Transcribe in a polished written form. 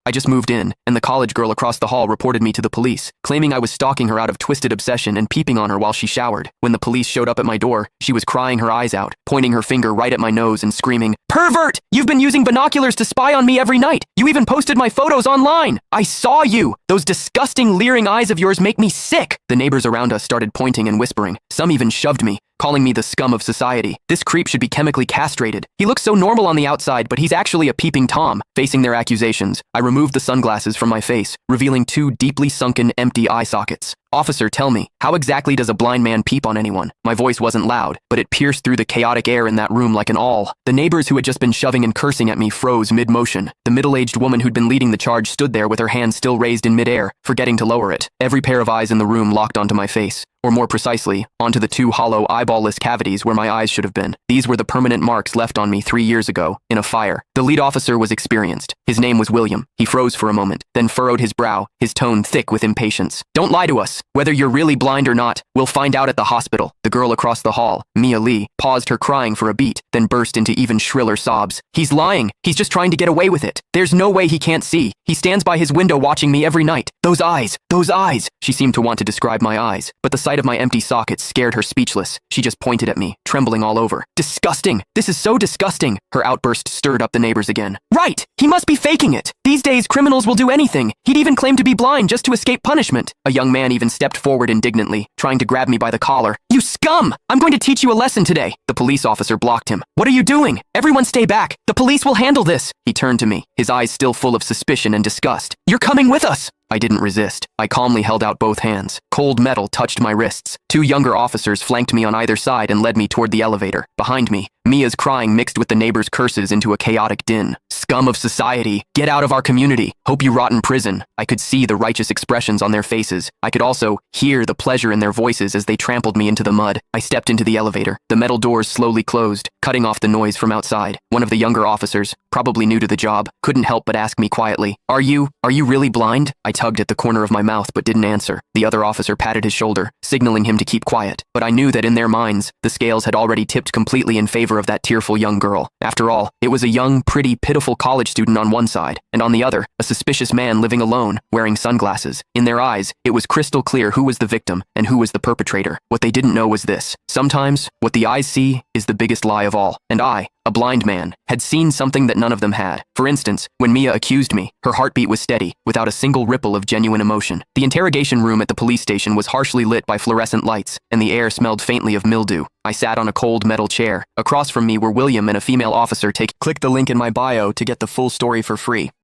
I just moved in, and the college girl across the hall reported me to the police, claiming I was stalking her out of twisted obsession and peeping on her while she showered. When the police showed up at my door, she was crying her eyes out, pointing her finger right at my nose and screaming, "Pervert! You've been using binoculars to spy on me every night! You even posted my photos online! I saw you! Those disgusting leering eyes of yours make me sick!" The neighbors around us started pointing and whispering. Some even shoved me, calling me the scum of society. This creep should be chemically castrated. He looks so normal on the outside, but he's actually a peeping Tom. Facing their accusations, I removed the sunglasses from my face, revealing two deeply sunken, empty eye sockets. "Officer, tell me, how exactly does a blind man peep on anyone?" My voice wasn't loud, but it pierced through the chaotic air in that room like an awl. The neighbors who had just been shoving and cursing at me froze mid-motion. The middle-aged woman who'd been leading the charge stood there with her hand still raised in mid-air, forgetting to lower it. Every pair of eyes in the room locked onto my face, or more precisely, onto the two hollow, eyeball-less cavities where my eyes should have been. These were the permanent marks left on me 3 years ago, in a fire. The lead officer was experienced. His name was William. He froze for a moment, then furrowed his brow, his tone thick with impatience. "Don't lie to us. Whether you're really blind or not, we'll find out at the hospital." The girl across the hall, Mia Lee, paused her crying for a beat, then burst into even shriller sobs. "He's lying. He's just trying to get away with it. There's no way he can't see. He stands by his window watching me every night. Those eyes, those eyes." She seemed to want to describe my eyes, but the sight of my empty sockets scared her speechless. She just pointed at me, trembling all over. "Disgusting! This is so disgusting!" Her outburst stirred up the neighbors again. "Right! He must be faking it! These days, criminals will do anything. He'd even claim to be blind just to escape punishment." A young man even stepped forward indignantly, trying to grab me by the collar. "You scum! I'm going to teach you a lesson today." The police officer blocked him. "What are you doing? Everyone stay back. The police will handle this." He turned to me, his eyes still full of suspicion and disgust. "You're coming with us." I didn't resist. I calmly held out both hands. Cold metal touched my wrists. Two younger officers flanked me on either side and led me toward the elevator. Behind me, Mia's crying mixed with the neighbors' curses into a chaotic din. "Scum of society! Get out of our community! Hope you rot in prison!" I could see the righteous expressions on their faces. I could also hear the pleasure in their voices as they trampled me into the mud. I stepped into the elevator. The metal doors slowly closed, cutting off the noise from outside. One of the younger officers, probably new to the job, couldn't help but ask me quietly, Are you really blind?" I tugged at the corner of my mouth but didn't answer. The other officer patted his shoulder, signaling him to keep quiet. But I knew that in their minds, the scales had already tipped completely in favor of that tearful young girl. After all, it was a young, pretty, pitiful college student on one side, and on the other, a suspicious man living alone, wearing sunglasses. In their eyes, it was crystal clear who was the victim and who was the perpetrator. What they didn't know was this: sometimes, what the eyes see is the biggest lie of all. And I, a blind man, had seen something that none of them had. For instance, when Mia accused me, her heartbeat was steady, without a single ripple of genuine emotion. The interrogation room at the police station was harshly lit by fluorescent lights, and the air smelled faintly of mildew. I sat on a cold metal chair. Across from me were William and a female officer. Click the link in my bio to get the full story for free.